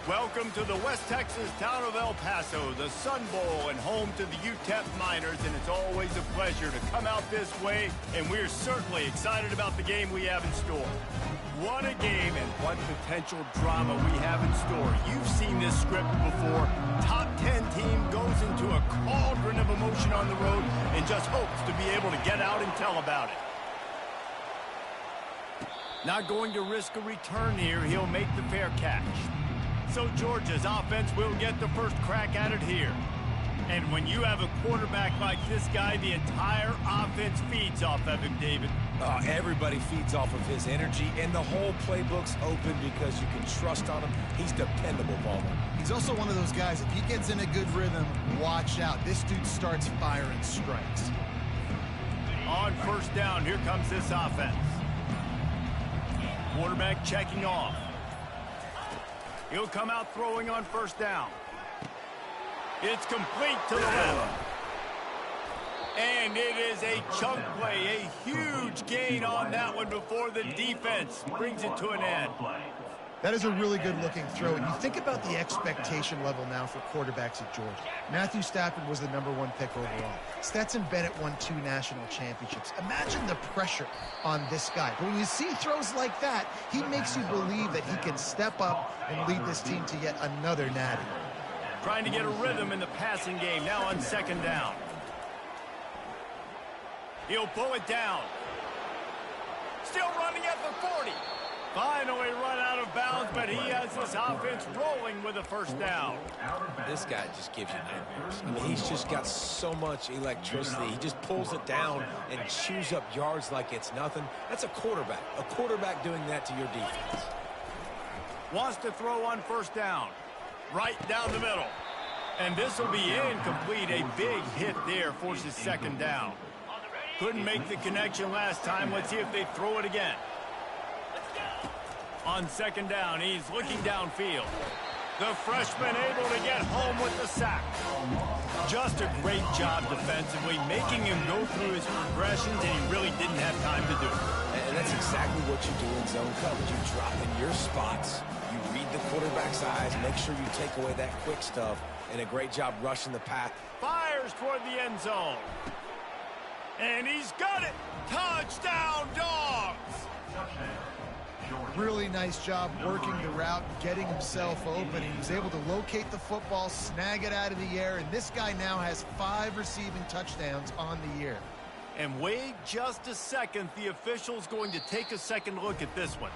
Welcome to the West Texas town of El Paso, the Sun Bowl and home to the UTEP Miners, and it's always a pleasure to come out this way, and we're certainly excited about the game we have in store. What a game and what potential drama we have in store. You've seen this script before. Top 10 team goes into a cauldron of emotion on the road and just hopes to be able to get out and tell about it. Not going to risk a return here. He'll make the fair catch. So Georgia's offense will get the first crack at it here. And when you have a quarterback like this guy, the entire offense feeds off of him, David. Everybody feeds off of his energy, and the whole playbook's open because you can trust on him. He's dependable, Palmer. He's also one of those guys, if he gets in a good rhythm, watch out. This dude starts firing strikes. On first down, here comes this offense. Quarterback checking off. He'll come out throwing on first down. It's complete to the left. And it is a chunk play, a huge gain on that one before the defense brings it to an end. That is a really good-looking throw. And you think about the expectation level now for quarterbacks at Georgia. Matthew Stafford was the #1 pick overall. Stetson Bennett won 2 national championships. Imagine the pressure on this guy. But when you see throws like that, he makes you believe that he can step up and lead this team to yet another natty. Trying to get a rhythm in the passing game now on second down. He'll pull it down. Still running at the 40. Finally run out of bounds, but he has this offense rolling with a first down. This guy just gives you nightmares. I mean, he's just got so much electricity. He just pulls it down and chews up yards like it's nothing. That's a quarterback. A quarterback doing that to your defense. Wants to throw on first down. Right down the middle. And this will be incomplete. A big hit there forces second down. Couldn't make the connection last time. Let's see if they throw it again. On second down, he's looking downfield. The freshman able to get home with the sack. Just a great job defensively, making him go through his progressions, and he really didn't have time to do it. And that's exactly what you do in zone coverage. You drop in your spots, you read the quarterback's eyes, make sure you take away that quick stuff, and a great job rushing the pass. Fires toward the end zone. And he's got it. Touchdown, Dogs! Really nice job working the route, getting himself open. He was able to locate the football, snag it out of the air, and this guy now has 5 receiving touchdowns on the year. And wait just a second. The official's going to take a second look at this one.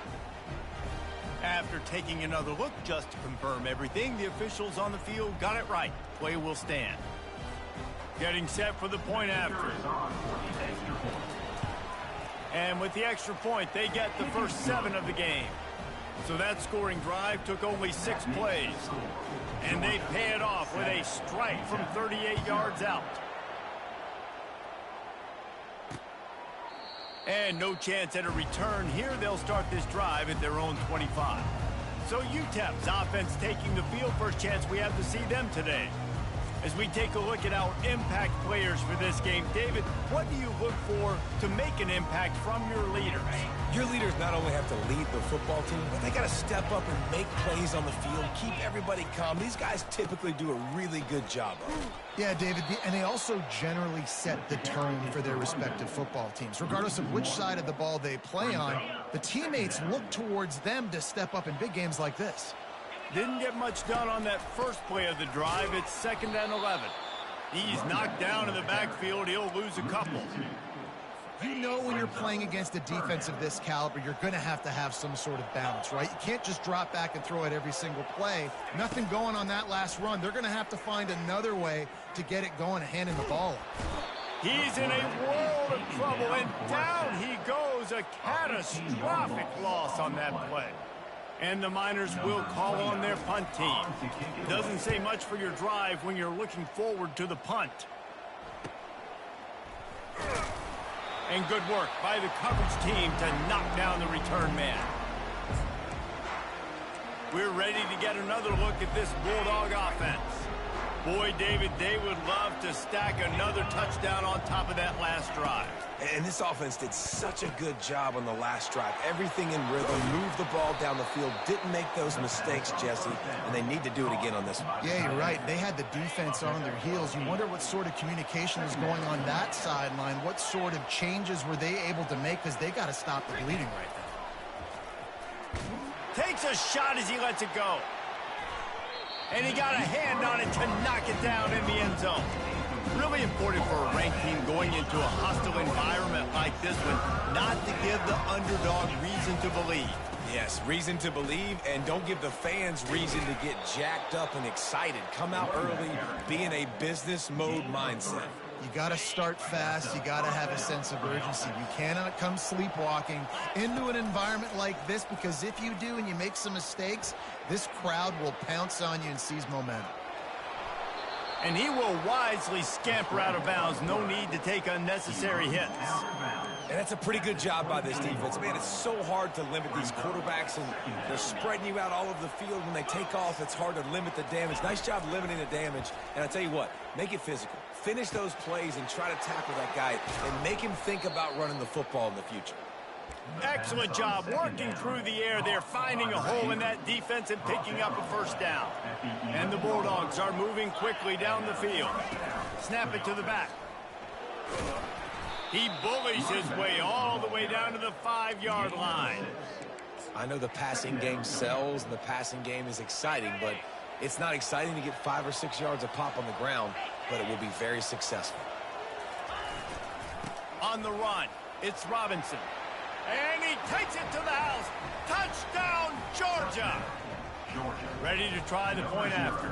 After taking another look just to confirm everything, the officials on the field got it right. Play will stand. Getting set for the point after. And with the extra point, they get the first 7 of the game. So that scoring drive took only 6 plays. And they pay it off with a strike from 38 yards out. And no chance at a return here. They'll start this drive at their own 25. So UTEP's offense taking the field. First chance we have to see them today. As we take a look at our impact players for this game, David, what do you look for to make an impact from your leaders? Your leaders not only have to lead the football team, but they got to step up and make plays on the field, keep everybody calm. These guys typically do a really good job of it. Yeah, David, and they also generally set the tone for their respective football teams. Regardless of which side of the ball they play on, the teammates look towards them to step up in big games like this. Didn't get much done on that first play of the drive. It's 2nd and 11. He's knocked down in the backfield. He'll lose a couple. You know when you're playing against a defense of this caliber, you're going to have some sort of balance, right? You can't just drop back and throw it every single play. Nothing going on that last run. They're going to have to find another way to get it going and handing the ball up. He's in a world of trouble, and down he goes. A catastrophic loss on that play. And the Miners will call on their punt team. Doesn't say much for your drive when you're looking forward to the punt. And good work by the coverage team to knock down the return man. We're ready to get another look at this Bulldog offense. Boy, David, they would love to stack another touchdown on top of that last drive. And this offense did such a good job on the last drive. Everything in rhythm, moved the ball down the field, didn't make those mistakes, Jesse, and they need to do it again on this one. Yeah, you're right. They had the defense on their heels. You wonder what sort of communication was going on that sideline. What sort of changes were they able to make, because they got to stop the bleeding right now. Takes a shot as he lets it go. And he got a hand on it to knock it down in the end zone. Really important for a ranked team going into a hostile environment like this one, not to give the underdog reason to believe. Yes, reason to believe, and don't give the fans reason to get jacked up and excited. Come out early, be in a business mode mindset. You got to start fast. You got to have a sense of urgency. You cannot come sleepwalking into an environment like this, because if you do and you make some mistakes, this crowd will pounce on you and seize momentum. And he will wisely scamper out of bounds. No need to take unnecessary hits. And that's a pretty good job by this defense. Man, it's so hard to limit these quarterbacks, and they're spreading you out all over the field. When they take off, it's hard to limit the damage. Nice job limiting the damage. And I tell you what, make it physical. Finish those plays and try to tackle that guy and make him think about running the football in the future. Excellent job working through the air there, finding a hole in that defense and picking up a first down. And the Bulldogs are moving quickly down the field. Snap it to the back. He bullies his way all the way down to the 5-yard line. I know the passing game sells and the passing game is exciting, but it's not exciting to get 5 or 6 yards of pop on the ground, but it will be very successful. On the run, it's Robinson. And he takes it to the house. Touchdown, Georgia. Ready to try the point after.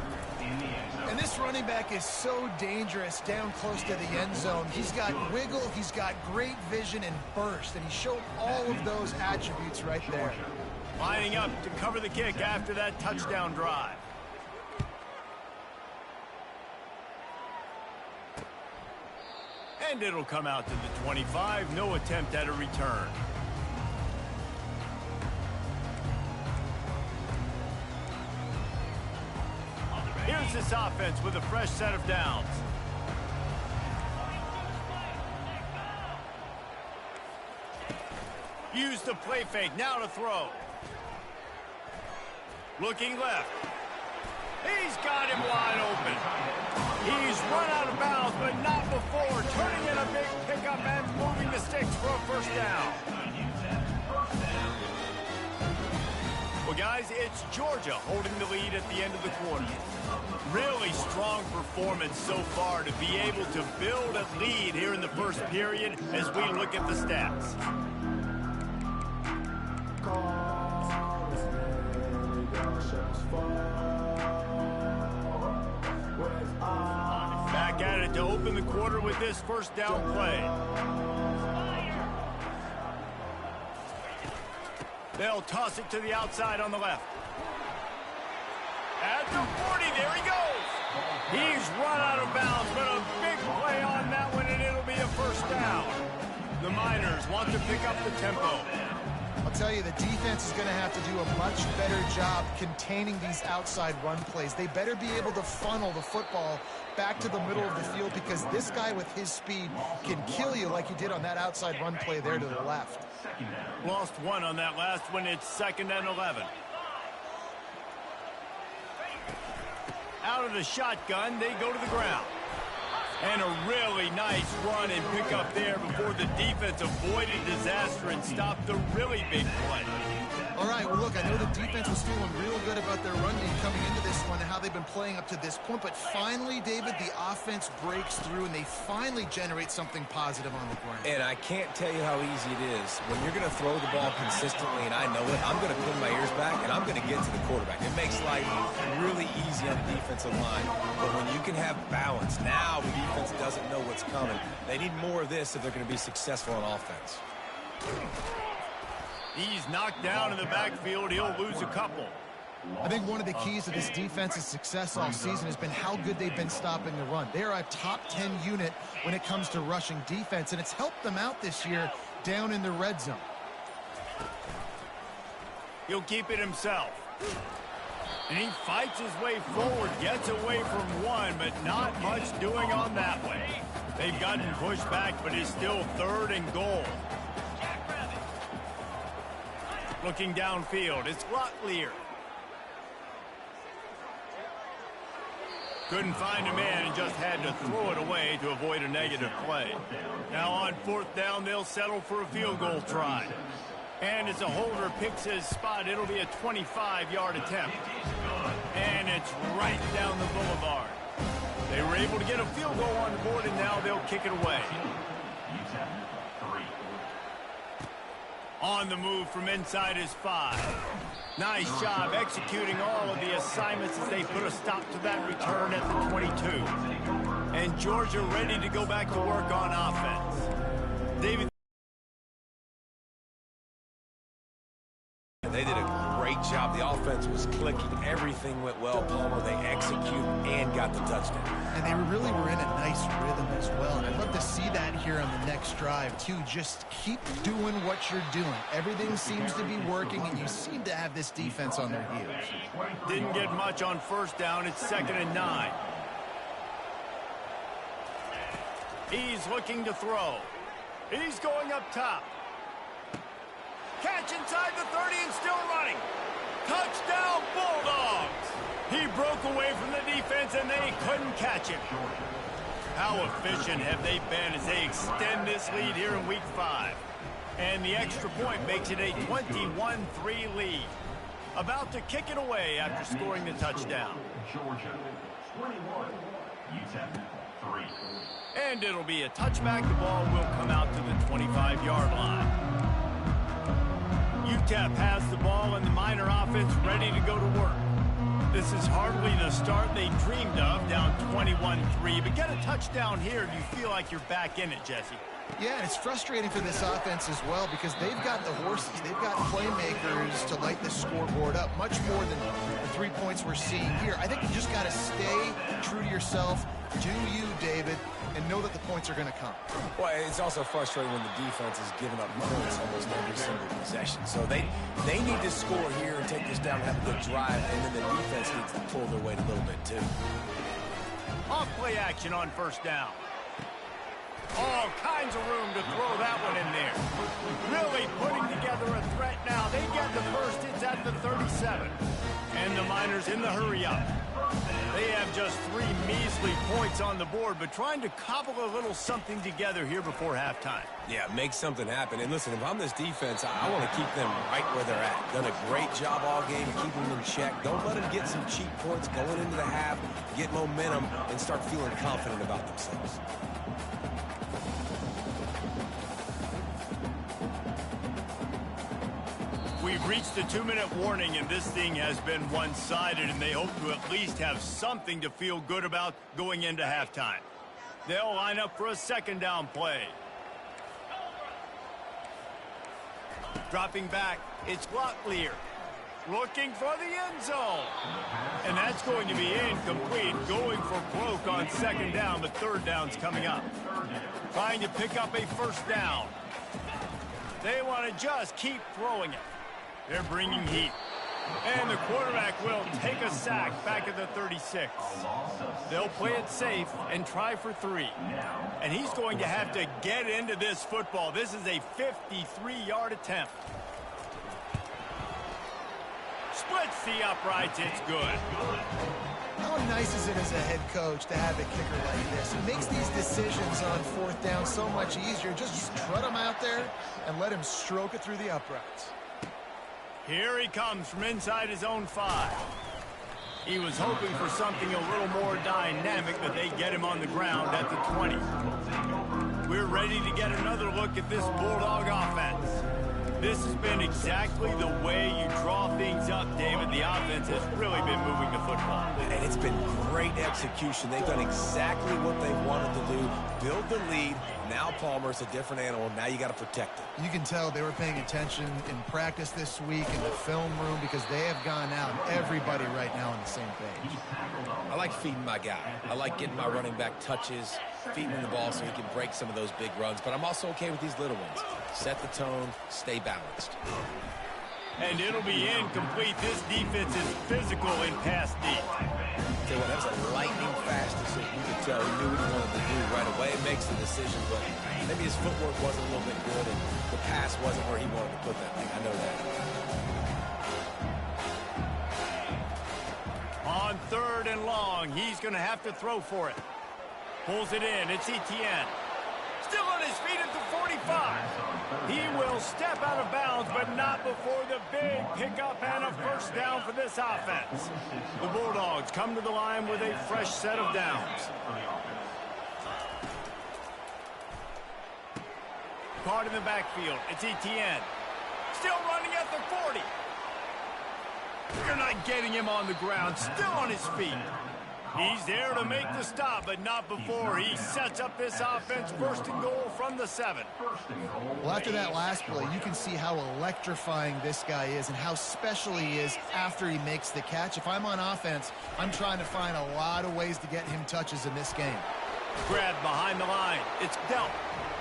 And this running back is so dangerous down close to the end zone. He's got wiggle, he's got great vision and burst, and he showed all of those attributes right there. Lining up to cover the kick after that touchdown drive. And it'll come out to the 25. No attempt at a return. Here's this offense with a fresh set of downs. Use the play fake, now to throw. Looking left. He's got him wide open. He's run out of bounds, but not before. Turning in a big pickup and moving the sticks for a first down. Well, guys, it's Georgia holding the lead at the end of the quarter. Really strong performance so far to be able to build a lead here in the first period as we look at the stats. Back at it to open the quarter with this first down play. They'll toss it to the outside on the left. At the 40, there he goes. He's run out of bounds, but a big play on that one, and it'll be a first down. The Miners want to pick up the tempo. I'll tell you, the defense is going to have to do a much better job containing these outside run plays. They better be able to funnel the football back to the middle of the field, because this guy with his speed can kill you like he did on that outside run play there to the left. Lost one on that last one. It's 2nd and 11. Out of the shotgun, they go to the ground. And a really nice run and pick up there before the defense avoided disaster and stopped the really big play. All right, well, look, I know the defense was feeling real good about their run game coming into this one and how they've been playing up to this point, but finally, David, the offense breaks through and they finally generate something positive on the ground. And I can't tell you how easy it is. When you're going to throw the ball consistently, and I know it, I'm going to pin my ears back and I'm going to get to the quarterback. It makes life really easy on the defensive line. But when you can have balance, now the defense doesn't know what's coming. They need more of this if they're going to be successful on offense. He's knocked down in the backfield. He'll lose a couple. I think one of the keys to this defense's success all season has been how good they've been stopping the run. They are a top 10 unit when it comes to rushing defense, and it's helped them out this year down in the red zone. He'll keep it himself. And he fights his way forward, gets away from one, but not much doing on that one. They've gotten pushed back, but it's still 3rd and goal. Looking downfield, it's Locklear. Couldn't find a man and just had to throw it away to avoid a negative play. Now on 4th down, they'll settle for a field goal try. And as a holder picks his spot, it'll be a 25-yard attempt. And it's right down the boulevard. They were able to get a field goal on the board, and now they'll kick it away. On the move from inside his 5. Nice job executing all of the assignments as they put a stop to that return at the 22. And Georgia ready to go back to work on offense. David. They did a great job. The offense was clicking. Everything went well, Palmer. They executed and got the touchdown. And they really were in a nice rhythm as well. And I'd love to see that here on the next drive, too. Just keep doing what you're doing. Everything seems to be working, and you seem to have this defense on their heels. Didn't get much on 1st down. It's 2nd and 9. He's looking to throw. He's going up top. Catch inside the 30 and still running. Touchdown, Bulldogs. He broke away from the defense and they couldn't catch him. How efficient have they been as they extend this lead here in week 5? And the extra point makes it a 21-3 lead. About to kick it away after scoring the touchdown. Georgia, 21, UTEP, 3. And it'll be a touchback. The ball will come out to the 25-yard line. UTEP has the ball and the Miner offense ready to go to work. This is hardly the start they dreamed of, down 21-3. But get a touchdown here and you feel like you're back in it, Jesse. Yeah, and it's frustrating for this offense as well because they've got the horses. They've got playmakers to light the scoreboard up, much more than the 3 points we're seeing here. I think you just got to stay true to yourself. Do you, David, and know that the points are going to come. Well, it's also frustrating when the defense is giving up points almost every single possession. So they need to score here and take this down and have a good drive, and then the defense needs to pull their weight a little bit, too. Off play action on 1st down. All kinds of room to throw that one in there. Really putting together a threat now. They get the first. It's at the 37. And the Miners in the hurry-up. They have just 3 measly points on the board, but trying to cobble a little something together here before halftime. Yeah, make something happen. And listen, if I'm this defense, I want to keep them right where they're at. Done a great job all game keeping them in check. Don't let them get some cheap points going into the half, get momentum, and start feeling confident about themselves. We've reached the 2-minute warning, and this thing has been one-sided, and they hope to at least have something to feel good about going into halftime. They'll line up for a 2nd down play. Dropping back, it's Locklear. Looking for the end zone. And that's going to be incomplete. Going for broke on 2nd down, but 3rd down's coming up. Trying to pick up a 1st down. They want to just keep throwing it. They're bringing heat. And the quarterback will take a sack back at the 36. They'll play it safe and try for 3. And he's going to have to get into this football. This is a 53-yard attempt. Splits the uprights. It's good. How nice is it as a head coach to have a kicker like this? It makes these decisions on 4th down so much easier. Just strut him out there and let him stroke it through the uprights. Here he comes from inside his own 5. He was hoping for something a little more dynamic, but they get him on the ground at the 20. We're ready to get another look at this Bulldog offense. This has been exactly the way you draw things up, David. The offense has really been moving the football. And it's been great execution. They've done exactly what they wanted to do. Build the lead. Now Palmer's a different animal. Now you got to protect it. You can tell they were paying attention in practice this week in the film room because they have gone out. Everybody right now on the same page. I like feeding my guy. I like getting my running back touches, feeding him the ball so he can break some of those big runs. But I'm also okay with these little ones. Set the tone, stay balanced. And it'll be incomplete. This defense is physical in pass deep. Tell you what, that was a lightning fast decision. You could tell he knew what he wanted to do right away. Makes the decision, but maybe his footwork wasn't a little bit good, and the pass wasn't where he wanted to put that thing. I know that. On 3rd and long, he's going to have to throw for it. Pulls it in. It's Etienne. Still on his feet at the 45. He will step out of bounds, but not before the big pickup and a first down for this offense. The Bulldogs come to the line with a fresh set of downs. Caught in the backfield. It's Etienne. Still running at the 40. You're not getting him on the ground. Still on his feet. He's there to make the stop, but not before he sets up this offense. 1st and goal from the 7. Well, after that last play, you can see how electrifying this guy is and how special he is after he makes the catch. If I'm on offense, I'm trying to find a lot of ways to get him touches in this game. Grabbed behind the line. It's dealt.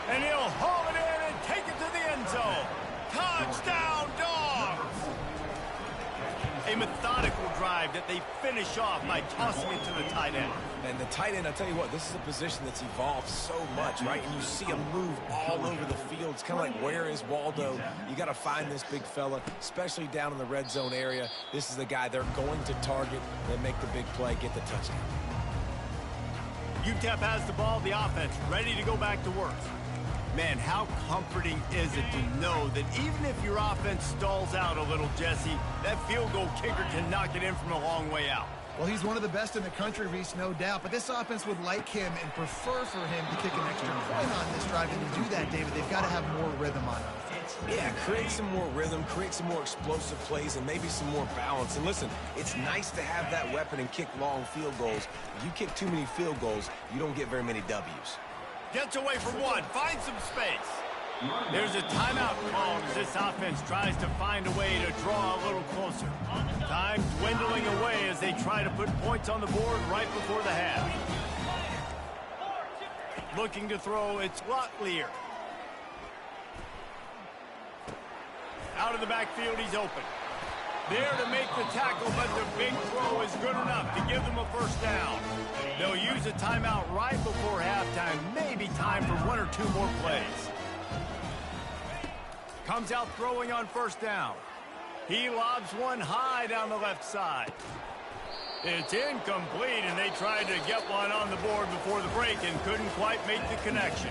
And he'll haul it in and take it to the end zone. Touchdown, Dogs! A methodical drive that they finish off by tossing it to the tight end. And the tight end, I'll tell you what, this is a position that's evolved so much, right? And you see him move all over the field. It's kind of like, where is Waldo? You got to find this big fella, especially down in the red zone area. This is the guy they're going to target. They make the big play, get the touchdown. UTEP has the ball, the offense ready to go back to work. Man, how comforting is it to know that even if your offense stalls out a little, Jesse, that field goal kicker can knock it in from a long way out. Well, he's one of the best in the country, Reese, no doubt. But this offense would like him and prefer for him to kick an extra point on this drive. And to do that, David, they've got to have more rhythm on offense. Yeah, create some more rhythm, create some more explosive plays, and maybe some more balance. And listen, it's nice to have that weapon and kick long field goals. If you kick too many field goals, you don't get very many W's. Gets away from one, finds some space. There's a timeout called as this offense tries to find a way to draw a little closer. Time dwindling away as they try to put points on the board right before the half. Looking to throw, it's Locklear. Out of the backfield, he's open. There to make the tackle, but the big throw is good enough to give them a first down. They'll use a timeout right before halftime. Maybe time for 1 or 2 more plays. Comes out throwing on first down. He lobs one high down the left side. It's incomplete, and they tried to get one on the board before the break and couldn't quite make the connection.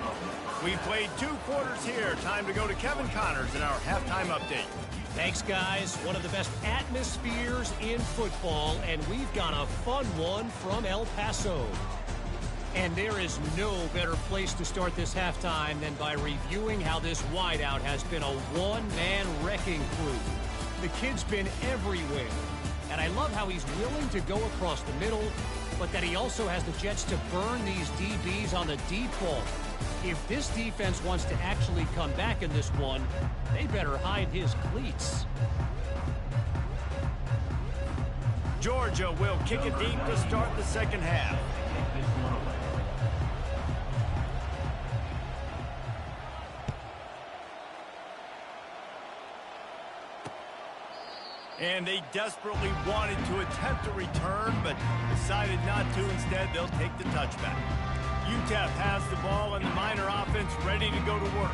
We played 2 quarters here. Time to go to Kevin Connors in our halftime update. Thanks, guys. One of the best atmospheres in football, and we've got a fun one from El Paso. And there is no better place to start this halftime than by reviewing how this wideout has been a one-man wrecking crew. The kid's been everywhere, and I love how he's willing to go across the middle, but that he also has the jets to burn these DBs on the deep ball. If this defense wants to actually come back in this one, they better hide his cleats. Georgia will kick it deep to start the second half. And they desperately wanted to attempt a return, but decided not to. Instead, they'll take the touchback. UTEP has the ball and the Miner offense ready to go to work.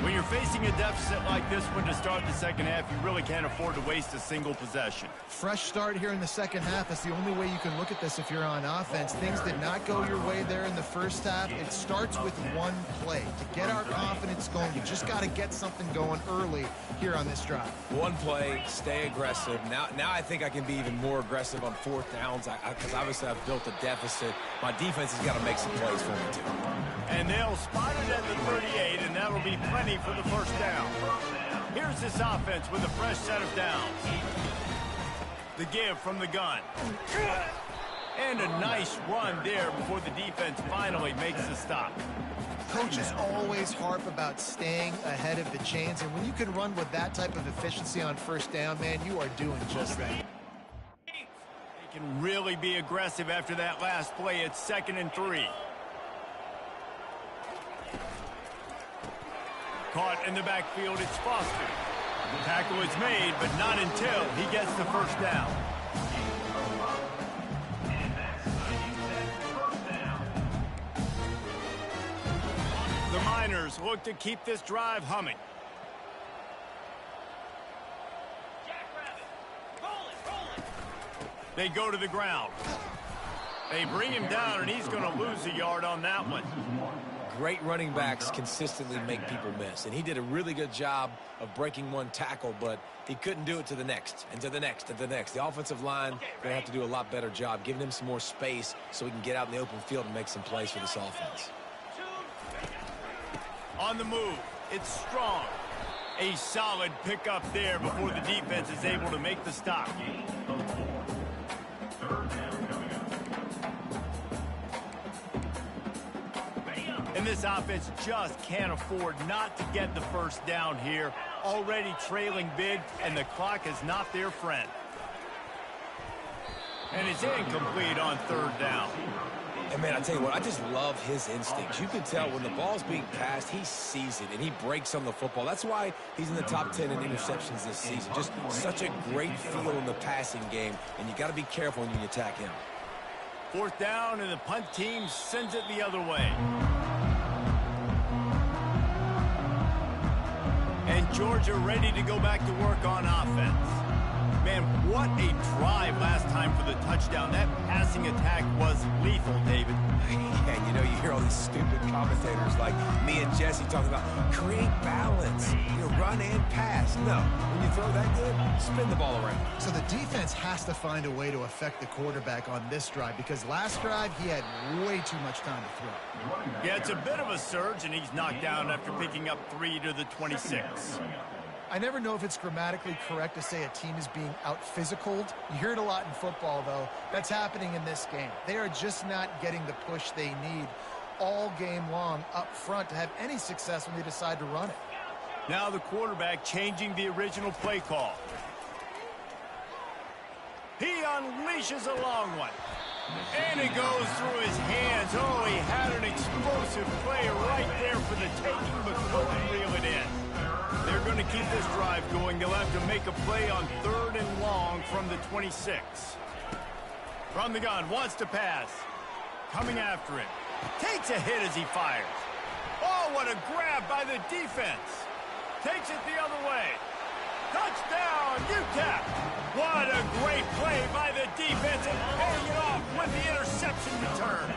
When you're facing a deficit like this one to start the second half, you really can't afford to waste a single possession. Fresh start here in the second half. That's the only way you can look at this if you're on offense. Things did not go your way there in the first half. It starts with one play. To get our confidence going, you just got to get something going early here on this drive. One play, stay aggressive. Now I think I can be even more aggressive on 4th downs because obviously I've built a deficit. My defense has got to make some plays for me too. And they'll spot it at the 38, and that'll be plenty for the first down. Here's this offense with a fresh set of downs. The give from the gun. And a nice run there before the defense finally makes the stop. Coaches always harp about staying ahead of the chains, and when you can run with that type of efficiency on first down, man, you are doing just that. They can really be aggressive after that last play. It's 2nd and 3. Caught in the backfield, it's Foster. Tackle is made, but not until he gets the first down. The Miners look to keep this drive humming. They go to the ground. They bring him down, and he's going to lose a yard on that one. Great running backs consistently make people miss, and he did a really good job of breaking one tackle, but he couldn't do it to the next, and to the next, and to the next. The offensive line going to have to do a lot better job, giving him some more space so he can get out in the open field and make some plays for this offense. On the move, it's Strong. A solid pickup there before the defense is able to make the stop. And this offense just can't afford not to get the first down here. Already trailing big, and the clock is not their friend. And it's incomplete on third down. And, man, I tell you what, I just love his instincts. You can tell when the ball's being passed, he sees it, and he breaks on the football. That's why he's in the top 10 in interceptions this season. Just such a great feel in the passing game, and you got to be careful when you attack him. Fourth down, and the punt team sends it the other way. And Georgia ready to go back to work on offense. Man, what a drive last time for the touchdown. That passing attack was lethal, David. Yeah, you know, you hear all these stupid commentators like me and Jesse talking about create balance, run and pass. No, when you throw that good, spin the ball around. So the defense has to find a way to affect the quarterback on this drive, because last drive he had way too much time to throw. Yeah, it's a bit of a surge, and he's knocked down after picking up 3 to the 26. I never know if it's grammatically correct to say a team is being out-physicaled. You hear it a lot in football, though. That's happening in this game. They are just not getting the push they need all game long up front to have any success when they decide to run it. Now the quarterback changing the original play call. He unleashes a long one. And it goes through his hands. Oh, he had an explosive play right there for the taking, but couldn't reel it in. They're going to keep this drive going. They'll have to make a play on 3rd and long from the 26. From the gun, wants to pass. Coming after him. Takes a hit as he fires. Oh, what a grab by the defense. Takes it the other way. Touchdown, UTEP. What a great play by the defense, and paying it off with the interception return.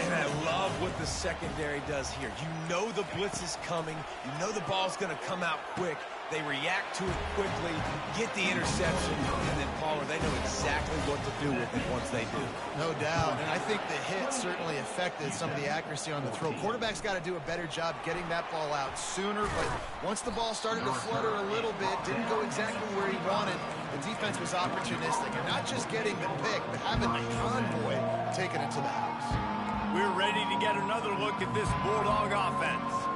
And I love what the secondary does here. You know the blitz is coming. You know the ball's going to come out quick. They react to it quickly, get the interception, and then, Paul, they know exactly what to do with it once they do. No doubt, and I think the hit certainly affected some of the accuracy on the throw. Quarterback's got to do a better job getting that ball out sooner, but once the ball started to flutter a little bit, didn't go exactly where he wanted, the defense was opportunistic. And not just getting the pick, but having the convoy taking it to the house. We're ready to get another look at this Bulldog offense.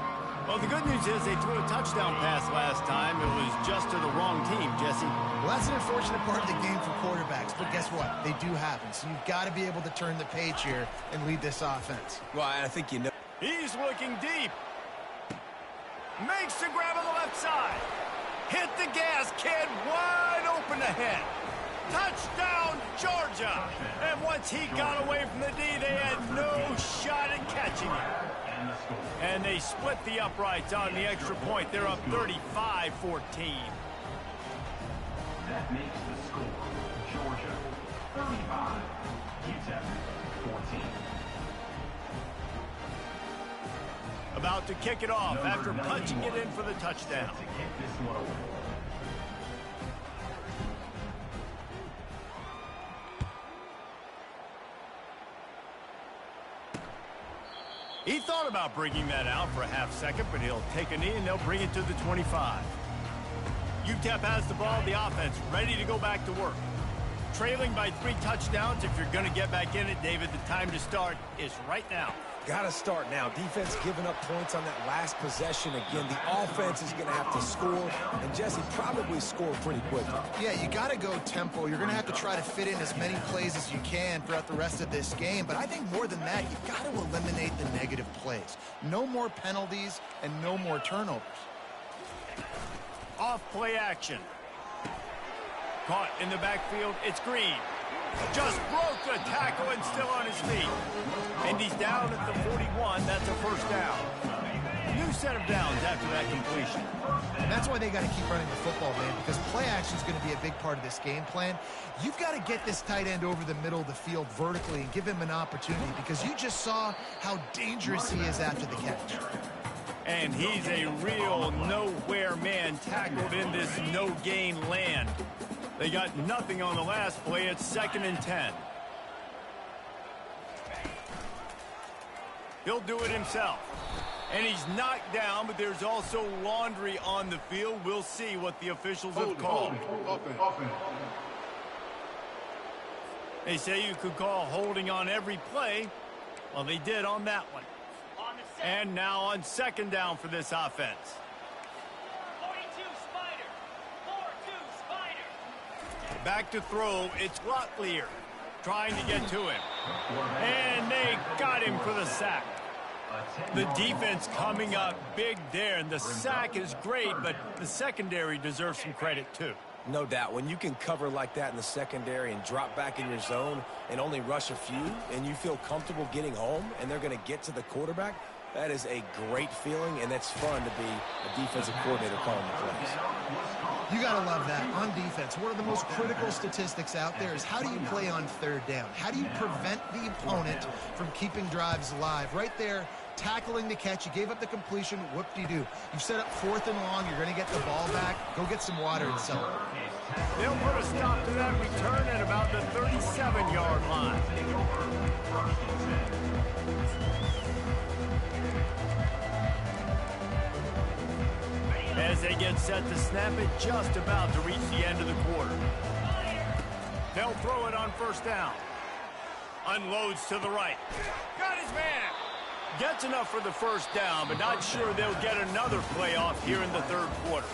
Well, the good news is they threw a touchdown pass last time. It was just to the wrong team, Jesse. Well, that's an unfortunate part of the game for quarterbacks, but guess what? They do happen, so you've got to be able to turn the page here and lead this offense. Well, I think you know. He's looking deep. Makes the grab on the left side. Hit the gas, kid. Wide open ahead. Touchdown, Georgia. And once he got away from the D, they had no shot at catching him. And they split the uprights on the extra point. They're up 35-14. That makes the score Georgia 35, UTEP 14. About to kick it off after punching it in for the touchdown. To kick this one away. He thought about bringing that out for a half second, but he'll take a knee and they'll bring it to the 25. UTEP has the ball, the offense ready to go back to work. Trailing by 3 touchdowns. If you're going to get back in it, David, the time to start is right now. Got to start now. Defense giving up points on that last possession. Again, the offense is going to have to score, and Jesse probably score pretty quickly. Yeah, you got to go tempo. You're going to have to try to fit in as many plays as you can throughout the rest of this game, but I think more than that, you've got to eliminate the negative plays. No more penalties and no more turnovers. off play action. Caught in the backfield, it's Green. Just broke the tackle and still on his feet. And he's down at the 41. That's a first down. New set of downs after that completion. And that's why they got to keep running the football, man, because play action is going to be a big part of this game plan. You've got to get this tight end over the middle of the field vertically and give him an opportunity, because you just saw how dangerous he is after the catch. And he's a real nowhere man tackled in this no-gain land. They got nothing on the last play. It's 2nd and 10. He'll do it himself. And he's knocked down, but there's also laundry on the field. We'll see what the officials have called. They say you could call holding on every play. Well, they did on that one. And now on 2nd down for this offense. 42 Spider. 4-2 Spider. Back to throw. It's Locklear trying to get to him. And they got him for the sack. The defense coming up big there, and the sack is great, but the secondary deserves some credit too. No doubt. When you can cover like that in the secondary and drop back in your zone and only rush a few, and you feel comfortable getting home and they're going to get to the quarterback, that is a great feeling, and it's fun to be a defensive coordinator calling the plays. You got to love that. On defense, one of the most critical statistics out there is how do you play on 3rd down? How do you prevent the opponent from keeping drives alive? Right there, tackling the catch. You gave up the completion. Whoop-de-doo. You set up 4th and long. You're going to get the ball back. Go get some water and celebrate. They'll put a stop to that return at about the 37-yard line. As they get set to snap it, just about to reach the end of the quarter. They'll throw it on 1st down. Unloads to the right. Got his man. Gets enough for the 1st down, but not sure they'll get another play off here in the 3rd quarter.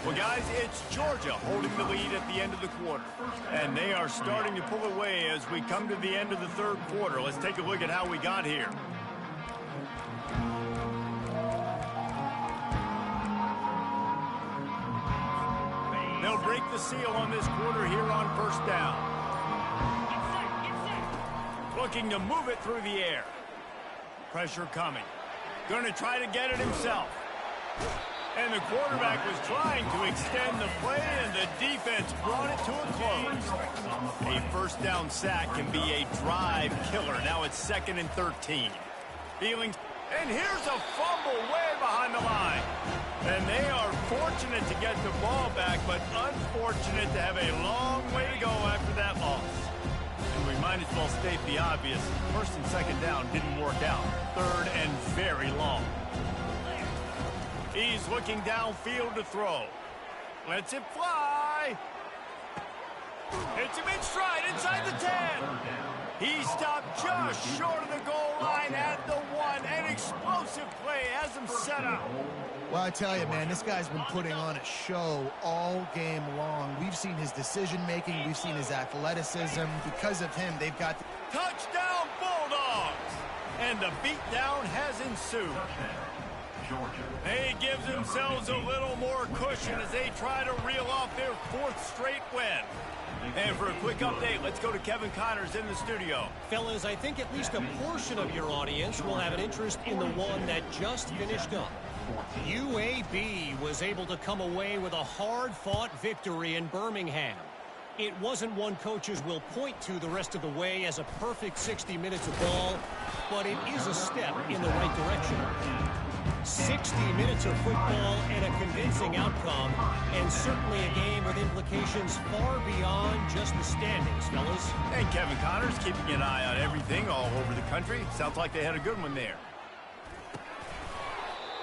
Well, guys, it's Georgia holding the lead at the end of the quarter. And they are starting to pull away as we come to the end of the 3rd quarter. Let's take a look at how we got here. They'll break the seal on this quarter here on 1st down. Looking to move it through the air. Pressure coming. Going to try to get it himself. And the quarterback was trying to extend the play, and the defense brought it to a close. A 1st down sack can be a drive killer. Now it's 2nd and 13. Feeling, and here's a fumble way behind the line. And they are fortunate to get the ball back, but unfortunate to have a long way to go after that loss. And we might as well state the obvious. 1st and 2nd down didn't work out. 3rd and very long. He's looking downfield to throw. Lets it fly. Hits him in stride inside the 10. He stopped just short of the goal line at the 1. An explosive play has him set up. Well, I tell you, man, this guy's been putting on a show all game long. We've seen his decision-making. We've seen his athleticism. Because of him, they've got... Touchdown, Bulldogs! And the beatdown has ensued. They give themselves a little more cushion as they try to reel off their 4th straight win. And for a quick update, let's go to Kevin Connors in the studio. Fellas, I think at least a portion of your audience will have an interest in the one that just finished up. UAB was able to come away with a hard-fought victory in Birmingham. It wasn't one coaches will point to the rest of the way as a perfect 60 minutes of ball, but it is a step in the right direction. 60 minutes of football and a convincing outcome, and certainly a game with implications far beyond just the standings, fellas. And Kevin Connors keeping an eye on everything all over the country. Sounds like they had a good one there.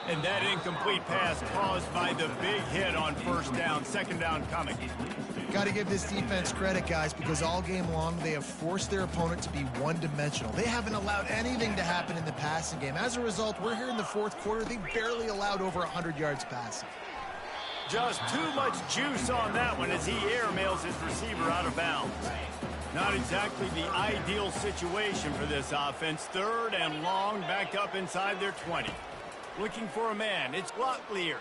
And that incomplete pass caused by the big hit on 1st down, 2nd down coming. Got to give this defense credit, guys, because all game long they have forced their opponent to be one-dimensional. They haven't allowed anything to happen in the passing game. As a result, we're here in the 4th quarter. They barely allowed over 100 yards passing. Just too much juice on that one as he airmails his receiver out of bounds. Not exactly the ideal situation for this offense. 3rd and long, back up inside their 20. Looking for a man. It's Locklear.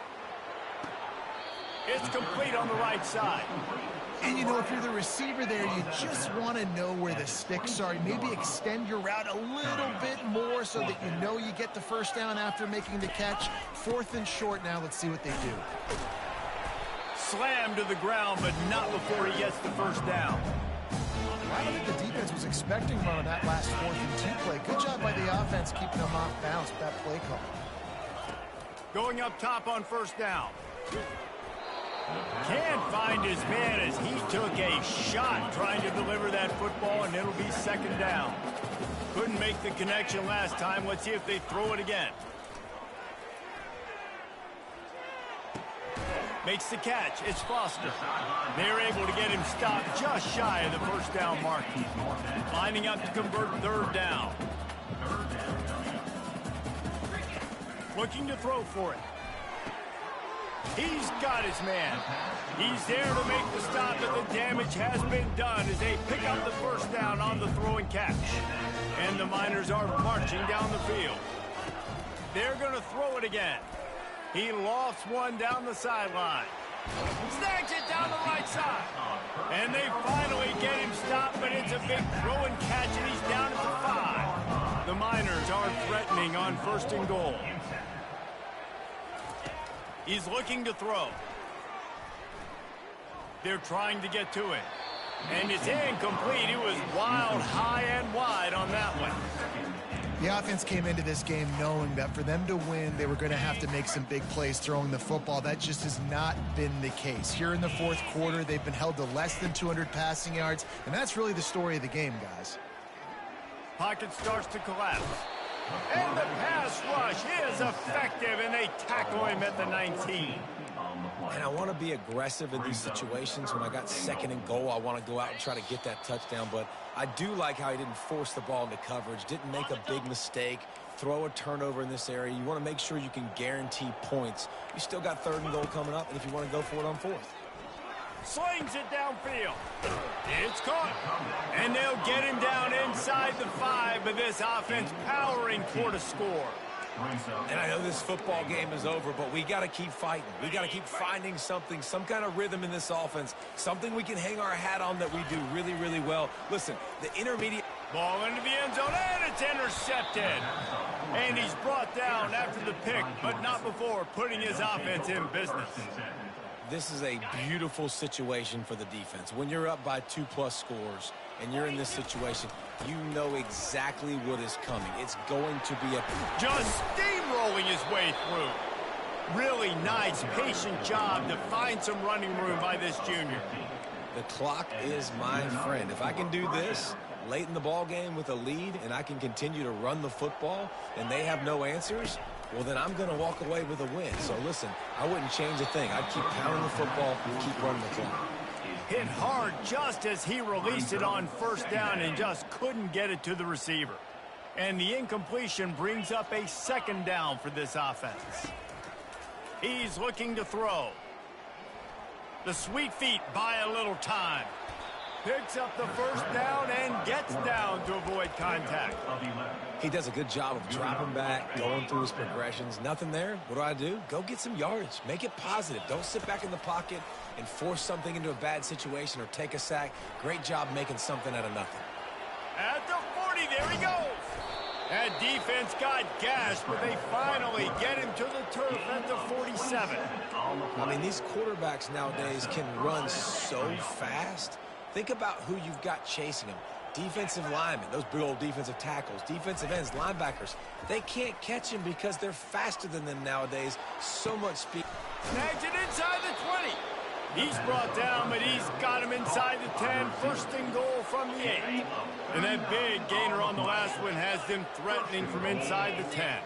It's complete on the right side. And, you know, if you're the receiver there, you just want to know where the sticks are. Maybe extend your route a little bit more so that you know you get the first down after making the catch. 4th and short now. Let's see what they do. Slammed to the ground, but not before he gets the first down. I don't think the defense was expecting one on that last 4th and 2 play. Good job by the offense keeping them off bounds with that play call. Going up top on first down. Can't find his man as he took a shot trying to deliver that football, and it'll be 2nd down. Couldn't make the connection last time. Let's see if they throw it again. Makes the catch. It's Foster. They're able to get him stopped just shy of the first down mark. Lining up to convert 3rd down. Looking to throw for it. He's got his man. He's there to make the stop, but the damage has been done as they pick up the first down on the throw and catch. And the Miners are marching down the field. They're going to throw it again. He lofts one down the sideline. Snags it down the right side. And they finally get him stopped, but it's a big throw and catch, and he's down at the 5. The Miners are threatening on 1st and goal. He's looking to throw. They're trying to get to it. And it's incomplete. It was wild, high and wide on that one. The offense came into this game knowing that for them to win, they were going to have to make some big plays throwing the football. That just has not been the case. Here in the 4th quarter, they've been held to less than 200 passing yards, and that's really the story of the game, guys. Pocket starts to collapse. And the pass rush is effective, and they tackle him at the 19. And I want to be aggressive in these situations. When I got 2nd and goal, I want to go out and try to get that touchdown. But I do like how he didn't force the ball into coverage, didn't make a big mistake, throw a turnover in this area. You want to make sure you can guarantee points. You still got 3rd and goal coming up, and if you want to go for it on 4th. Slings it downfield. It's caught. And they'll get him down inside the 5, but this offense powering toward a score. And I know this football game is over, but we got to keep fighting. We got to keep finding something, some kind of rhythm in this offense, something we can hang our hat on that we do really, really well. Listen, the intermediate... Ball into the end zone, and it's intercepted. And he's brought down after the pick, but not before putting his offense in business. This is a beautiful situation for the defense. When you're up by 2+ scores and you're in this situation, you know exactly what is coming. It's going to be a... Just steamrolling his way through. Really nice, patient job to find some running room by this junior. The clock is my friend. If I can do this late in the ball game with a lead and I can continue to run the football and they have no answers, well, then I'm going to walk away with a win. So, listen, I wouldn't change a thing. I'd keep pounding the football and keep running the clock. Hit hard just as he released it on 1st down and just couldn't get it to the receiver. And the incompletion brings up a 2nd down for this offense. He's looking to throw. The sweet feet buy a little time. Picks up the 1st down and gets down to avoid contact. He does a good job of dropping back, going through his progressions. Nothing there. What do? Go get some yardage. Make it positive. Don't sit back in the pocket and force something into a bad situation or take a sack. Great job making something out of nothing. At the 40, there he goes. That defense got gashed, but they finally get him to the turf at the 47. I mean, these quarterbacks nowadays can run so fast. Think about who you've got chasing them. Defensive linemen, those big old defensive tackles, defensive ends, linebackers. They can't catch him because they're faster than them nowadays. So much speed. Snags it inside the 20. He's brought down, but he's got him inside the 10. 1st and goal from the 8. And that big gainer on the last one has them threatening from inside the 10.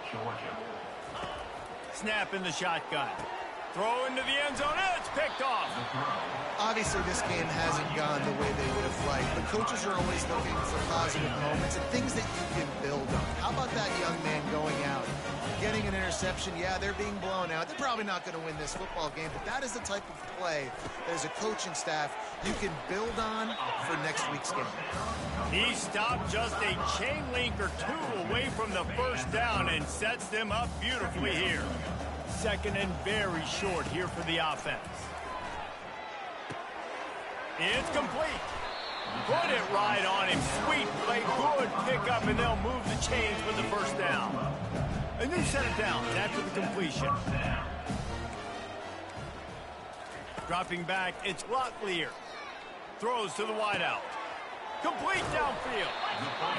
Snap in the shotgun. Throw into the end zone. It's picked off. Obviously, this game hasn't gone the way they would have liked, but coaches are always looking for positive moments and things that you can build on. How about that young man going out, getting an interception? Yeah, they're being blown out. They're probably not going to win this football game, but that is the type of play that as a coaching staff you can build on for next week's game. He stopped just a chain link or 2 away from the 1st down and sets them up beautifully here. 2nd and very short here for the offense. It's complete. Put it right on him. Sweet play, good pickup, and they'll move the chains with the first down. A new set of downs after the completion. Dropping back, it's Locklear. Throws to the wideout. Complete downfield.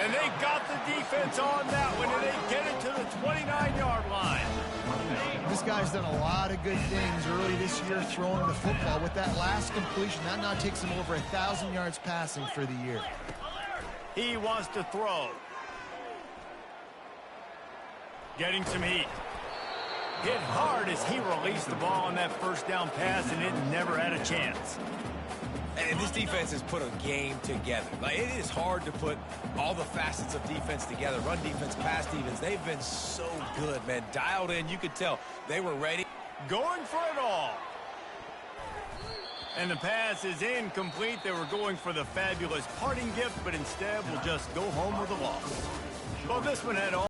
And they got the defense on that one, and they get it to the 29-yard line. This guy's done a lot of good things early this year throwing the football. With that last completion, that now takes him over 1,000 yards passing for the year. He wants to throw. Getting some heat. Hit hard as he released the ball on that first down pass, and it never had a chance. And this defense has put a game together. Like, it is hard to put all the facets of defense together. Run defense, pass defense. They've been so good, man. Dialed in. You could tell they were ready. Going for it all. And the pass is incomplete. They were going for the fabulous parting gift, but instead will just go home with a loss. Well, this one had all